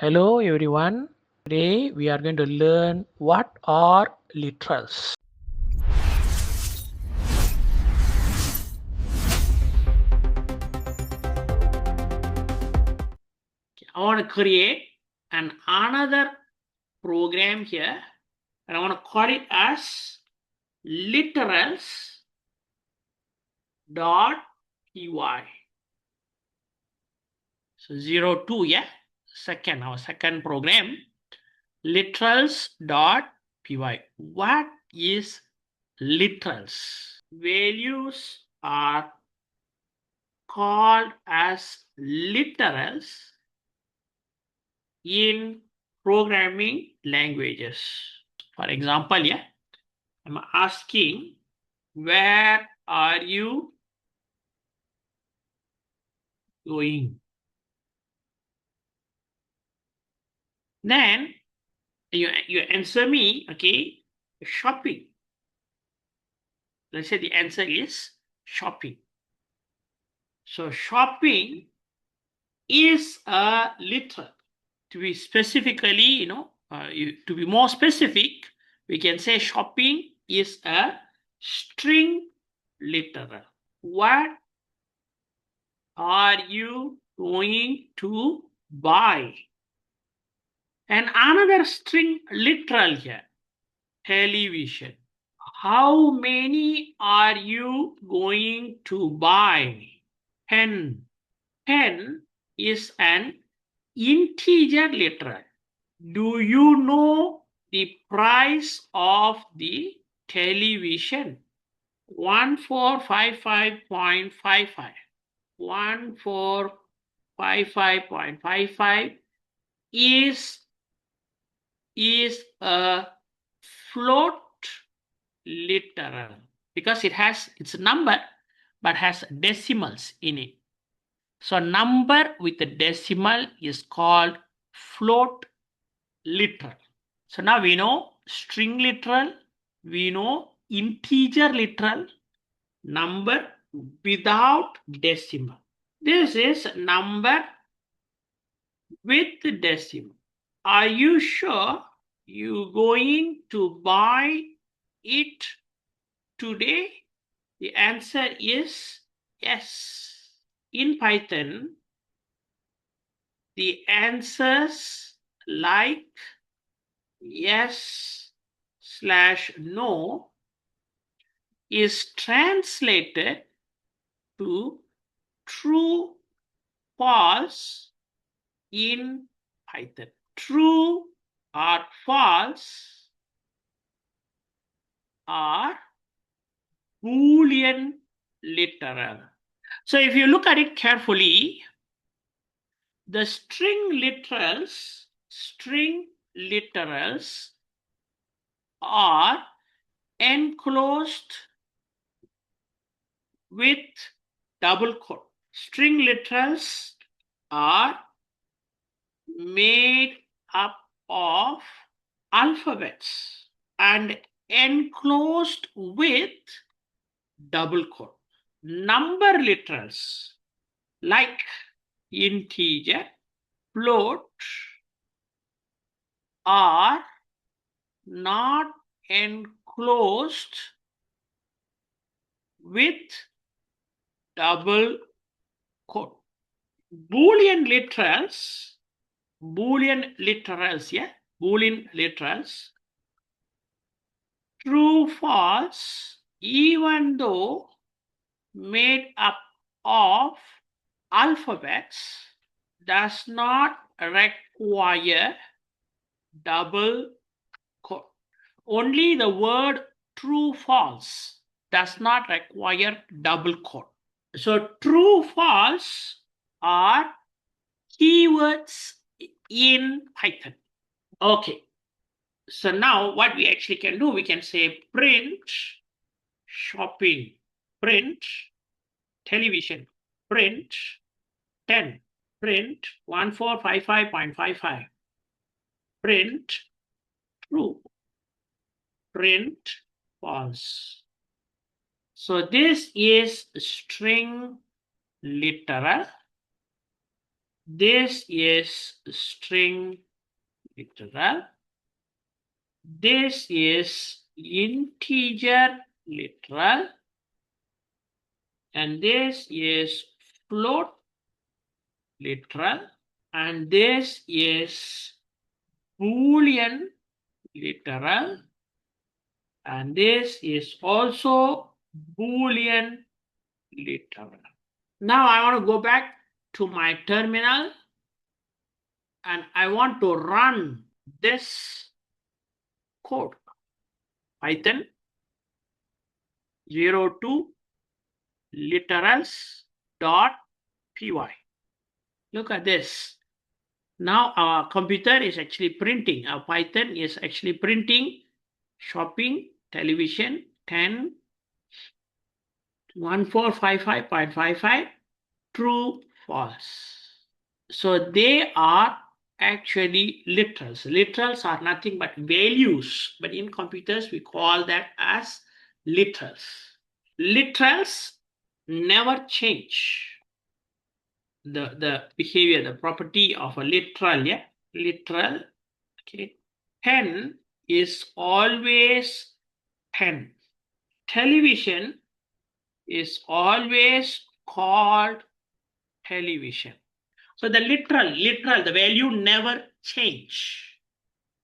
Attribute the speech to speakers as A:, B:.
A: Hello everyone. Today we are going to learn what are literals. I want to create another program here and I want to call it as literals.py. So 02, yeah, our second program, literals.py. What is literals? Values are called as literals in programming languages. For example, yeah, I'm asking, where are you going? Then you answer me, okay, shopping. Let's say the answer is shopping. So shopping is a literal. To be specifically, to be more specific, we can say shopping is a string literal. What are you going to buy? And another string literal here, television. How many are you going to buy? Pen. Pen is an integer literal. Do you know the price of the television? 1455.55. 1455.55 is a float literal because it's a number but has decimals in it. So number with a decimal is called float literal. So now we know string literal, we know integer literal, number without decimal. This is number with decimal. Are you sure you're going to buy it today? The answer is yes. In Python, the answers like yes/no is translated to true, false in Python. True or false are Boolean literal. So if you look at it carefully, the string literals are enclosed with double quote. String literals are made up of alphabets and enclosed with double quote. Number literals like integer, float are not enclosed with double quote. Boolean literals, true, false, even though made up of alphabets, does not require double quote. Only the word true, false does not require double quote. So true, false are keywords in Python. Okay. So now what we actually can do, we can say print shopping, print television, print 10, print 1455.55, print true, print false. So this is string literal. This is string literal. This is integer literal. And this is float literal. And this is Boolean literal. And this is also Boolean literal. Now I want to go back to my terminal and I want to run this code. Python 02 literals.py. Look at this. Now our computer is actually printing. Our Python is actually printing shopping television 10 1455.55 true false. So they are actually literals. Literals are nothing but values, but in computers we call that as literals. Literals never change. The behavior, the property of a literal, yeah, literal, okay. 10 is always 10. Television is always called television. So the literal, the value never change.